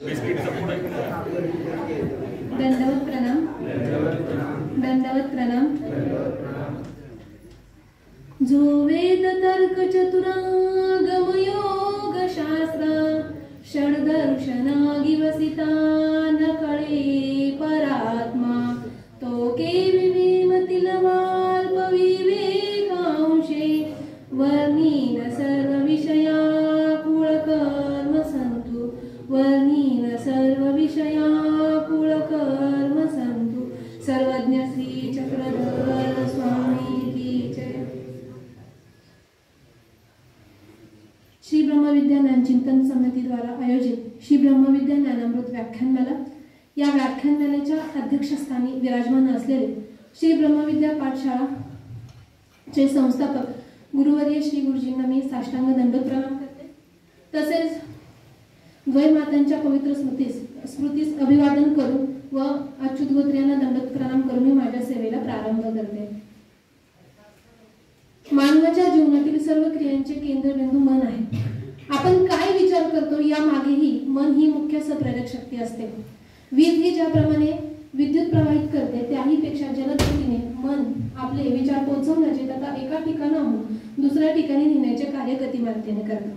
दंडवत प्रणाम. दंडवत प्रणाम. जो वेद तर्क चतुरागम योग शास्त्र षड्दर्शनागी वसिता न कळे परात्मा तो केविमतील वाल्प विवेकांशे वर्णीन सर्व विषया कुळकर्म संतु वर्णीन सर्व विषया कुळकर्म संतु. सर्वज्ञ श्री चक्रधर स्वामी की जय. श्री ब्रह्मविद्या ज्ञान चिंतन समितीद्वारा आयोजित श्री ब्रह्मविद्या ज्ञानामृत व्याख्यानमाला. या व्याख्यानमालेच्या अध्यक्षस्थानी विराजमान असलेले श्री ब्रह्मविद्या पाठशाळा चे संस्थापक गुरुवर्य श्री गुरुजींना मी साष्टांग दंडवत प्रणाम करते. तसेच द्वय मातांच्या पवित्र स्मृतीस अभिवादन करून व अच्युत गोत्र्यांना दंडवत प्रणाम करून मी माझ्या सेवेला प्रारंभ करते. मानवाच्या जीवनातील सर्व क्रियांचे केंद्रबिंदू मन आहे. आपण काय विचार करतो यामागेही मन ही मुख्य सप्रेरक शक्ती असते. वीज ही ज्याप्रमाणे विद्युत प्रवाहित करते त्याही पेक्षा जलद गतीने मन आपले विचार पोहोचवण्याचे तथा एका ठिकाणाहून दुसऱ्या ठिकाणी नेण्याचे कार्य गतिमानतेने करते.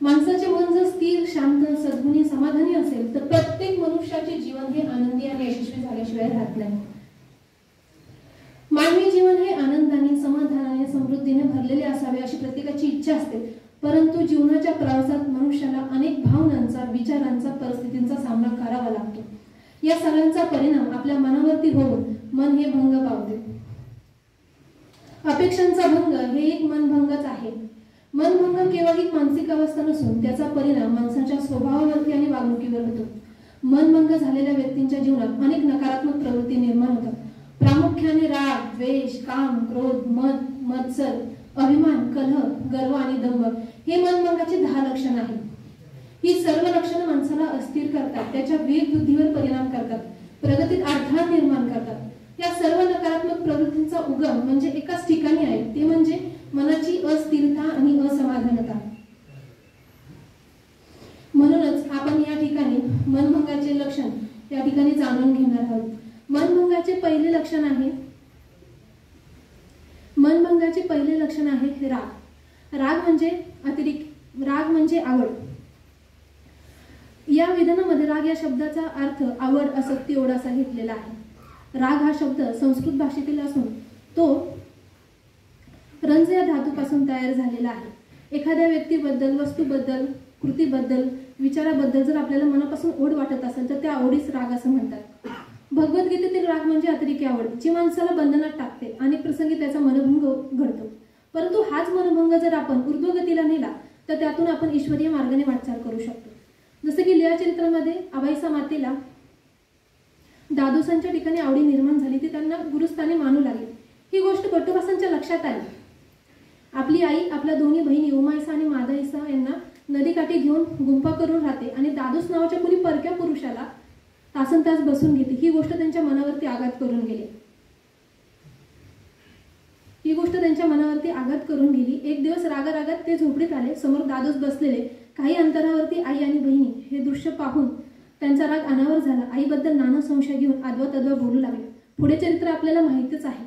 माणसाचे मन जर स्थिर, शांत, सद्गुणी, समाधानी असेल तर प्रत्येक मनुष्याचे जीवन हे आनंदी आणि यशस्वी झाल्याशिवाय राहत नाही. मानवी जीवन हे आनंदाने, समाधानाने, समृद्धीने भरलेले असावे अशी प्रत्येकाची इच्छा असते. परंतु जीवनाच्या प्रवासात मनुष्याला अनेक भावनांचा, विचारांचा, परिस्थितींचा सामना करावा लागतो. या सगळ्यांचा परिणाम आपल्या मनावरती होऊन मन हे भंग पावते. अपेक्षांचा भंग हे एक मनभंगच आहे. मनभंग केवळ एक मानसिक अवस्था नसून त्याचा परिणाम माणसाच्या स्वभावावरती आणि वागणुकीवर होतो. मनभंग झालेल्या व्यक्तींच्या जीवनात अनेक नकारात्मक प्रवृत्ती निर्माण होतात. प्रामुख्याने राग, द्वेष, काम, क्रोध, मद, मत्सर, अभिमान, कलह, गर्व आणि दंभ हे मनभंगाचे 10 लक्षण आहेत. ही सर्व लक्षणं माणसाला अस्थिर करतात, त्याच्या विवेक बुद्धीवर परिणाम करतात, प्रगतीत अडथळा निर्माण करतात. या सर्व नकारात्मक प्रवृत्तींचा उगम म्हणजे एकाच ठिकाणी आहे, ते म्हणजे मनाची अस्थिरता आणि असमाधानता. म्हणूनच आपण या ठिकाणी मनभंगाचे लक्षण या ठिकाणी जाणून घेणार आहोत. मनभंगाचे पहिले लक्षण आहे राग. राग म्हणजे आवड. या विधानामध्ये राग या शब्दाचा अर्थ आवड, आसक्ती, ओढ असा घेतलेला आहे. राग हा शब्द संस्कृत भाषेतील असून तो रंज या धातूपासून तयार झालेला आहे. एखाद्या व्यक्तीबद्दल, वस्तूबद्दल, कृतीबद्दल, विचाराबद्दल जर आपल्याला मनापासून ओढ वाटत असेल तर त्या आवडीस राग असं म्हणतात. भगवद्गीतेतील राग म्हणजे अतिरेकी आवड, जी माणसाला बंधनात टाकते. अनेक प्रसंगी त्याचा मनभंग घडतो. परंतु हाच मनभंग जर आपण ऊर्ध्वगतीला नेला तर त्यातून आपण ईश्वरीय मार्गाने वाटचाल करू शकतो. जसे की लीळाचरित्रामध्ये अभयसा मातेला दादोसांच्या ठिकाणी आवडी निर्माण झाली, ती त्यांना गुरुस्थानी मानू लागली. ही गोष्ट बटुकासांच्या लक्षात आली. आपली आई आपल्या दोन्ही बहिणी उमाईसा आणि मादाईसा यांना नदीकाठी घेऊन गुंफा करून राहते आणि दादोस नावाच्या कुणी परक्या पुरुषाला तासन तास बसून घेते. ही गोष्ट त्यांच्या मनावरती आघात करून गेली. एक दिवस रागारागात ते झोपडीत आले. समोर दादोस बसलेले. काही अंतरावरती आई आणि बहिणी हे दृश्य पाहून त्यांचा राग अनावर झाला. आईबद्दल नाना संशय घेऊन आदवा बोलू लागले. पुढे चरित्र आपल्याला माहितीच आहे.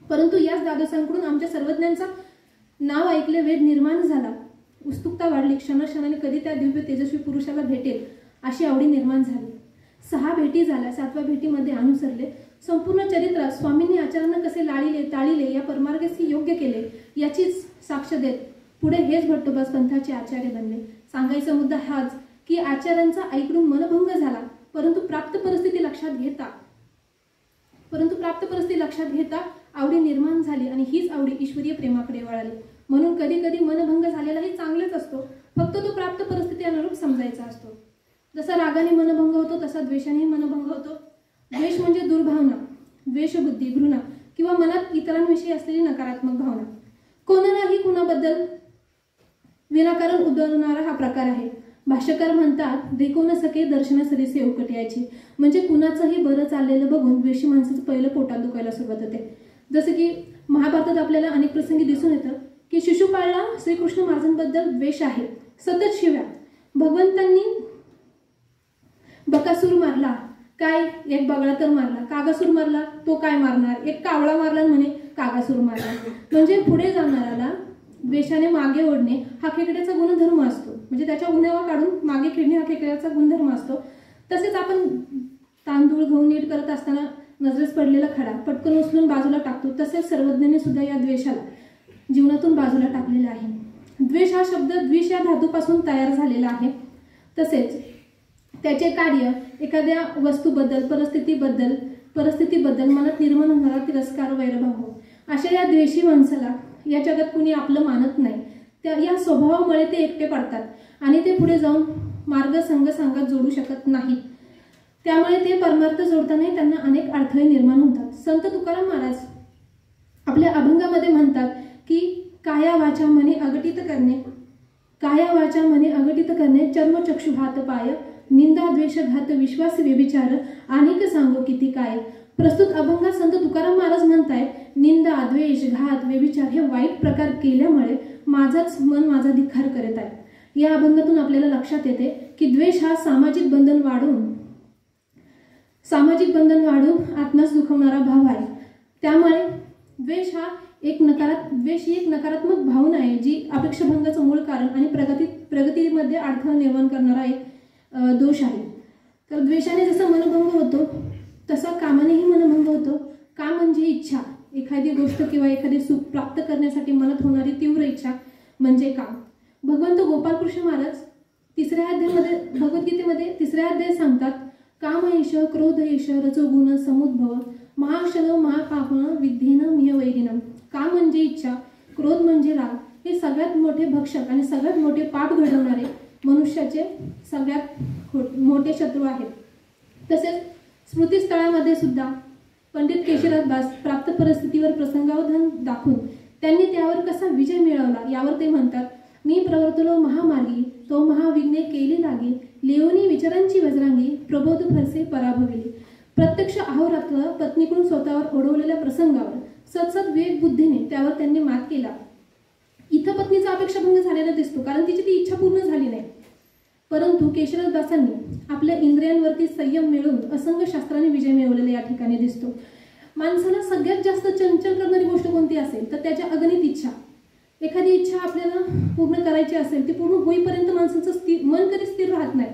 परंतु याच दादोसांकडून आमच्या सर्वज्ञांचा नाव ऐकले वेद निर्माण झाला. उत्सुकता वाढली. क्षणाक्षणाने कधी त्या दिव्य तेजस्वी पुरुषाला भेटेल अशी आवडी निर्माण झाली. 6 भेटी झाल्या. 7व्या भेटीमध्ये अनुसरले. संपूर्ण चरित्रात स्वामींनी आचार्यांना कसे टाळिले या परमार्गाशी योग्य केले याचीच साक्ष देत पुढे हेच भट्टोबास पंथाचे आचार्य बनले. सांगायचा मुद्दा हाच की आचार्यांचा ऐकडून मनभंग झाला, परंतु प्राप्त परिस्थिती लक्षात घेता आवडी निर्माण झाली आणि हीच आवडी ईश्वरीय प्रेमाकडे वळाली. म्हणून कधी कधी मनभंग झालेलाही चांगलेच असतो, फक्त तो प्राप्त परिस्थिती अनुरूप समजायचा असतो. जसा रागाने मनभंग होतो तसा द्वेषानेही मनभंग होतो. द्वेष म्हणजे दुर्भावना, द्वेषबुद्धी, घृणा किंवा मनात इतरांविषयी असलेली नकारात्मक भावना. कोणालाही कुणाबद्दल विनाकारण उद्भवणारा हा प्रकार आहे. भाष्यकार म्हणतात, देखो न सके दर्शना सरीसे उकट यायची. म्हणजे कुणाचंही बरं चाललेलं बघून द्वेषी माणसाचं पहिलं पोटात दुखायला सुरुवात होते. जसं की महाभारतात आपल्याला अनेक प्रसंगी दिसून येतं की शिशुपाळला श्रीकृष्ण महाराजांबद्दल द्वेष आहे, सतत शिव्या. भगवंतांनी बकासूर मारला, काय एक बगळा तर मारला. कागासूर मारला, तो काय मारणार, एक कावळा मारला म्हणे कागासूर मारला. म्हणजे पुढे जाणाऱ्याला द्वेषाने मागे ओढणे हा खेकड्याचा गुणधर्म असतो. म्हणजे त्याच्या उणेवा काढून मागे खेळणे हा खेकड्याचा गुणधर्म असतो. तसेच आपण तांदूळ गहू नीट करत असताना नजरेस पडलेला खडा पटकन उचलून बाजूला टाकतो, तसेच सर्वज्ञांनी सुद्धा या द्वेषाला जीवनातून बाजूला टाकलेला आहे. द्वेष हा शब्द द्विष या धातूपासून तयार झालेला आहे. तसेच त्याचे कार्य एखाद्या वस्तूबद्दल परिस्थितीबद्दल मनात निर्माण होणारा तिरस्कार, वैरभाव अशा या द्वेषी माणसाला या जगात कुणी आपलं मानत नाही. त्या या स्वभावामुळे ते एकटे पडतात आणि ते पुढे जाऊन मार्ग संघात जोडू शकत नाहीत. त्यामुळे ते परमार्थ जोडतानाही त्यांना अनेक अडथळे निर्माण होतात. संत तुकाराम महाराज आपल्या अभंगामध्ये म्हणतात की काया वाचा मने अघटित करणे चर्मचक्षु हात पाय निंदा द्वेष घात विश्वास व्यभिचार अनेक सांगो किती काय. प्रस्तुत अभंगात संत तुकाराम महाराज म्हणतायत निंदा द्वेष घात व्यभिचार हे वाईट प्रकार केल्यामुळे माझाच मन माझा धिक्कार करत आहे. या अभंगातून आपल्याला लक्षात येते की द्वेष हा सामाजिक बंधन वाढून आत्म्यास दुखवणारा भाव आहे. त्यामुळे द्वेष ही एक नकारात्मक भावना आहे जी अपेक्षाभंगाचं मूळ कारण आणि प्रगतीमध्ये अडथळा निर्माण करणारा एक दोष आहे. तर द्वेषाने जसा मनभंग होतो तसा कामानेही मनभंग होतो. काम म्हणजे इच्छा, एखादी गोष्ट किंवा एखादे सुख प्राप्त करण्यासाठी मनात होणारी तीव्र इच्छा म्हणजे काम. भगवंत गोपालकृष्ण महाराज भगवद्गीतेमध्ये 3ऱ्या अध्यायात सांगतात काम एष क्रोध एष रजोगुण समुद्भव महाक्षण महापापन विद्धेन मिहवैरिणम. काम म्हणजे इच्छा, क्रोध म्हणजे राग हे सगळ्यात मोठे भक्षक आणि सगळ्यात मोठे पाप घडवणारे मनुष्याचे सगळ्यात मोठे शत्रू आहेत. तसेच स्मृतिस्थळामध्ये सुद्धा पंडित केशवराज दास प्राप्त परिस्थितीवर प्रसंगावधान दाखवून त्यांनी त्यावर कसा विजय मिळवला यावर ते म्हणतात मी प्रवर्तलो महामार्गी तो महाविघ्ने केली लागी लेवनी विचारांची वज्रांगी प्रबोध फरसे पराभविली. प्रत्यक्ष अहोरात्र पत्नीकडून स्वतःवर ओढवलेल्या प्रसंगावर सतसत विवेक बुद्धीने त्यावर त्यांनी मात केला. इथं पत्नीचा अपेक्षाभंग झालेला दिसतो कारण तिची ती इच्छा पूर्ण झाली नाही. परंतु केशवराज दासांनी आपल्या इंद्रियांवरती संयम मिळवून असंख्य शास्त्राने विजय मिळवलेला या ठिकाणी दिसतो. माणसाला सगळ्यात जास्त चंचल करणारी गोष्ट कोणती असेल तर त्याच्या अगणित इच्छा. एखादी इच्छा आपल्याला पूर्ण करायची असेल ती पूर्ण होईपर्यंत माणसाचं मन कधी स्थिर राहत नाही.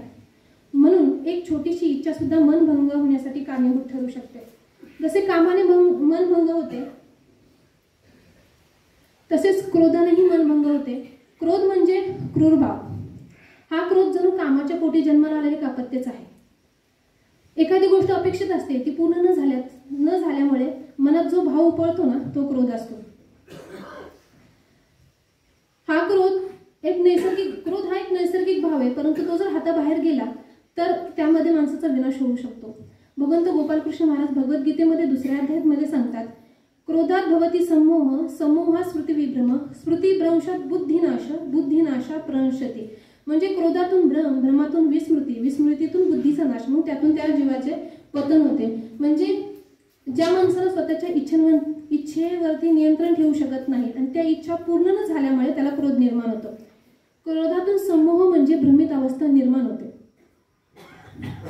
म्हणून एक छोटीशी इच्छा सुद्धा मनभंग होण्यासाठी कारणीभूत ठरू शकते. जसे कामाने मनभंग होते तसेच क्रोधानेही मनभंग होते. क्रोध म्हणजे क्रूर भाव. हा क्रोध जणू कामाच्या पोटी जन्माला आलेले कापत्तेच आहे. एखादी गोष्ट अपेक्षित असते ती पूर्ण न झाल्यामुळे मनात जो भाव उपळतो ना तो क्रोध असतो. क्रोध हा एक नैसर्गिक भाव आहे परंतु तो जर हाताबाहेर गेला तर त्यामध्ये माणसाचा विनाश होऊ शकतो. भगवंत गोपालकृष्ण महाराज भगवद्गीतेमध्ये 2ऱ्या अध्यायामध्ये सांगतात क्रोधात भवती समोह समोहा स्मृतिविभ्रम स्मृतिभ्रंशात बुद्धिनाशा प्रणश्यते. म्हणजे क्रोधातून भ्रमातून विस्मृतीतून बुद्धीचा नाश, मग त्यातून त्या जीवाचे पतन होते. म्हणजे ज्या माणसाला स्वतःच्या इच्छेवरती नियंत्रण ठेवू शकत नाही आणि त्या इच्छा पूर्ण न झाल्यामुळे त्याला क्रोध निर्माण होतो. क्रोधातून समोह म्हणजे भ्रमित अवस्था निर्माण होते.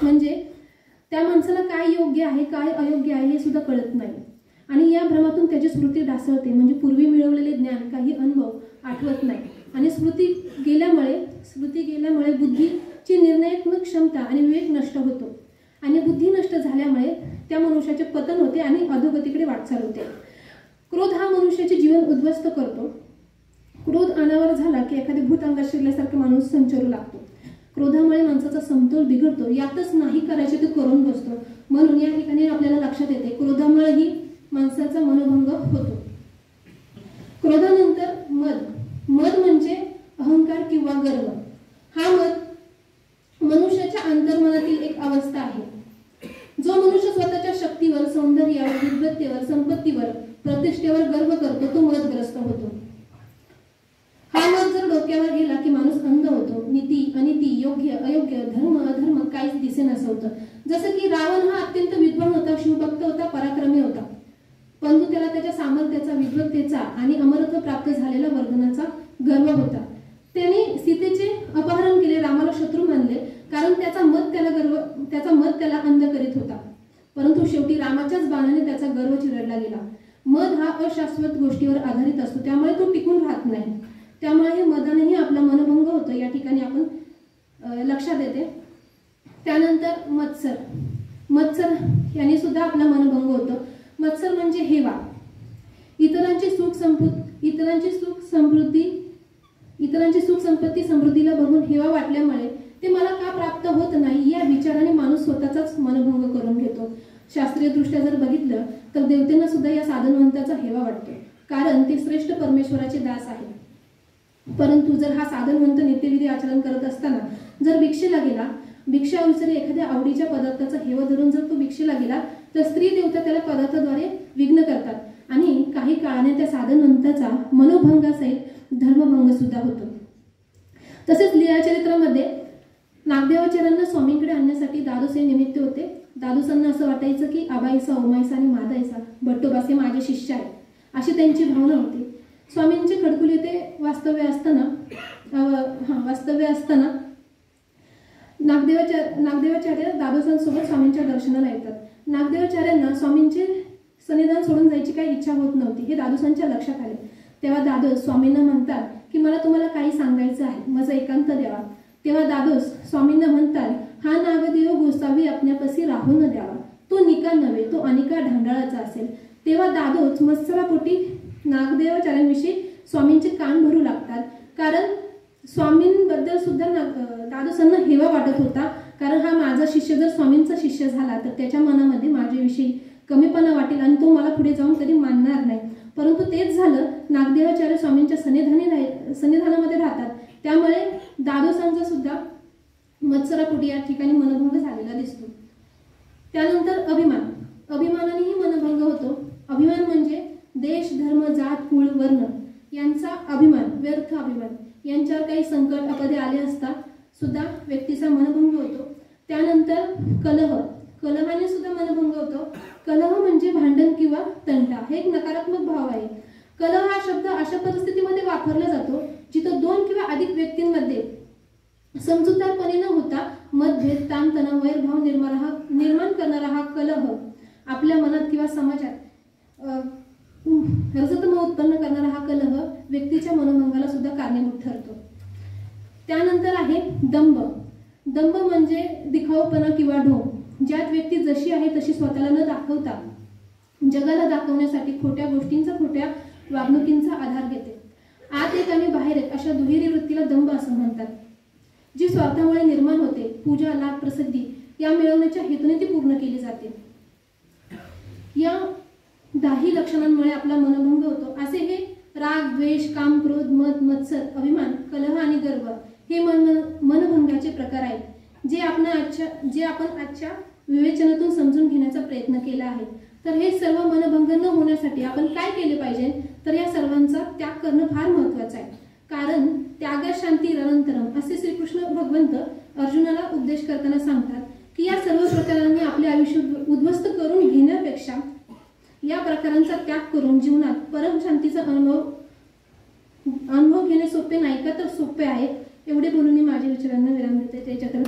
म्हणजे त्या माणसाला काय योग्य आहे काय अयोग्य आहे हे सुद्धा कळत नाही आणि या भ्रमातून त्याची स्मृती ढासळते. म्हणजे पूर्वी मिळवलेले ज्ञान काही अनुभव आठवत नाही आणि स्मृती गेल्यामुळे बुद्धीची निर्णयात्मक क्षमता आणि विवेक नष्ट होतो आणि बुद्धी नष्ट झाल्यामुळे त्या मनुष्याचे पतन होते आणि अधोगतीकडे वाटचाल होते. क्रोध हा मनुष्याचे जीवन उद्ध्वस्त करतो. क्रोध अनावर झाला की एखादी भूत अंगात शिरल्यासारखा माणूस संचरू लागतो. क्रोधामुळे माणसाचा समतोल बिघडतो. यातच नाही करायचे ते करून बसतो. म्हणून या ठिकाणी आपल्याला लक्षात येते क्रोधामुळेही माणसाचा मनोभंग होतो. क्रोधानंतर मद म्हणजे अहंकार किंवा गर्व. हा मद मनुष्याच्या अंतर्मनातील एक अवस्था आहे. जो मनुष्य स्वतःच्या शक्तीवर, सौंदर्यावर, विद्वत्तेवर, संपत्तीवर, प्रतिष्ठेवर गर्व करतो तो मदग्रस्त होतो. हा मद जर डोक्यावर गेला की माणूस अंध होतो. नीती अनिती, योग्य अयोग्य, धर्म अधर्म काहीच दिसेनासं होतं. जसं की रावण हा अत्यंत विद्वान होता, शिवभक्त होता, पराक्रमी होता, परंतु त्याला त्याच्या सामर्थ्याचा, विद्वत्तेचा आणि अमरत्व प्राप्त झालेला वर्धनाचा गर्व होता. त्याने सीतेचे अपहरण केले, रामाला शत्रू मानले कारण त्याचा मत त्याचा मद त्याला अंध करीत होता, परंतु शेवटी रामाच्याच बाणाने त्याचा गर्व चिरडला गेला. मद हा अशाश्वत गोष्टीवर आधारित असतो, त्यामुळे तो टिकून राहत नाही. त्यामुळे हे मदानेही आपला मनभंग होतो, या ठिकाणी आपण लक्षात येते. त्यानंतर मत्सर याने सुद्धा आपला मनभंग होतो. मत्सर म्हणजे हेवा, इतरांची सुख संपत्ती समृद्धीला बघून हेवा वाटल्यामुळे ते मला का प्राप्त होत नाही या विचाराने माणूस स्वतःचाच मनभंग करून घेतो. शास्त्रीय दृष्ट्या जर बघितलं तर देवतेंना सुद्धा या साधनवंताचा हेवा वाटतो, कारण ते श्रेष्ठ परमेश्वराचे दास आहे. परंतु जर हा साधनवंत नित्यविधी आचरण करत असताना जर भिक्षेला गेला, भिक्षा विसरी एखाद्या आवडीच्या पदार्थाचा हेवा धरून जर तो भिक्षेला गेला तर स्त्री देवता त्याला पदार्थाद्वारे विघ्न करतात आणि काही काळाने त्या साधनवंताचा मनोभंगासहित धर्मभंग सुद्धा होतो. तसेच लीळाचरित्रामध्ये नागदेवाचार्यांना स्वामींकडे आणण्यासाठी दादोस हे निमित्त होते. दादोसांना असं वाटायचं की आबाईसा, ओमाईसा आणि मादाईसा भट्टोबास हे माझे शिष्य आहेत, अशी त्यांची भावना होती. स्वामींचे खडकुल येथे वास्तव्य असताना नागदेवाचार्य दादोसांसोबत स्वामींच्या दर्शनाला येतात. नागदेवाचार्यांना स्वामींचे सन्निधान सोडून जायची काही इच्छा होत नव्हती, हे दादोसांच्या लक्षात आले. तेव्हा दादोस स्वामींना म्हणतात की मला तुम्हाला काही सांगायचं आहे, माझा एकांत द्यावा. तेव्हा दादोस स्वामींना म्हणतात, हा नागदेव गोसावी आपल्यापाशी राहू न द्यावा, तो निका नव्हे, तो अनिका ढांडाळाचा असेल. तेव्हा दादोस मत्सरापोटी नागदेवाचार्यांविषयी स्वामींचे कान भरू लागतात, कारण स्वामींबद्दल सुद्धा दादोसांना हेवा वाटत होता. कारण हा माझा शिष्य जर स्वामींचा शिष्य झाला तर त्याच्या मनामध्ये माझ्याविषयी कमीपणा वाटेल आणि तो मला पुढे जाऊन कधी मानणार नाही. परंतु तेच झालं, नागदेवाचार्य स्वामींच्या सन्निधानामध्ये राहतात, त्यामुळे दादोसांचा सुद्धा मत्सरापोटी या ठिकाणी मनभंग झालेला दिसतो. त्यानंतर अभिमानानेही मनभंग होतो. अभिमान म्हणजे देश, धर्म, जात, कुळ, वर्ण यांचा अभिमान, व्यर्थ अभिमान, यांच्यावर काही संकट अपदे आले असता सुद्धा व्यक्तीचा मनभंग होतो. त्यानंतर कलहाने सुद्धा मनभंग होतो. कलह म्हणजे भांडण किंवा तंटा, हे एक नकारात्मक भाव आहे. कलह हा शब्द अशा परिस्थितीमध्ये वापरला जातो जिथं दोन किंवा अधिक व्यक्तींमध्ये समजूतदारपणे न होता मतभेद, ताणतणाव, वैरभाव निर्माण करणारा हा कलह आपल्या मनात किंवा समाजात रजतम उत्पन्न करणारा हा कलह व्यक्तीच्या मनोभंगाला सुद्धा कारणीभूत ठरतो. त्यानंतर आहे दंभ म्हणजे दिखाऊपणा किंवा ढोंग, ज्यात व्यक्ती जशी आहे तशी स्वतःला न दाखवता जगाला दाखवण्यासाठी खोट्या गोष्टींचा, खोट्या वागणुकींचा आधार घेते. आत एक आणि बाहेर एक अशा दुहेरी वृत्तीला दंभ असं म्हणतात, जी स्वार्थामुळे निर्माण होते. पूजा, लाभ, प्रसिद्धी या मिळवण्याच्या हेतूने ती पूर्ण केली जाते. या 10 लक्षणांमुळे आपला मनभंग होतो. असे हे राग, द्वेष, काम, क्रोध, मद, मत्सर, अभिमान, कलह आणि गर्व हे मनभंगाचे प्रकार आहेत, जे आपण आजच्या विवेचनातून समजून घेण्याचा प्रयत्न केला आहे. तर हे सर्व मनभंग न होण्यासाठी आपण काय केले पाहिजे, तर या सर्वांचा त्याग करणं फार महत्त्वाचं आहे. कारण त्याग शांती अनंतरम असे श्रीकृष्ण भगवंत अर्जुनाला उपदेश करताना सांगतात की या सर्व प्रकारांनी आपले आयुष्य उद्ध्वस्त करून घेण्यापेक्षा या प्रकारांचा त्याग करून जीवनात परम शांतीचा अनुभव घेणे सोपे नाही का, तर सोपे आहे. एवढे बोलून मी माझ्या विचारांना विराम देते. त्याच्याकडे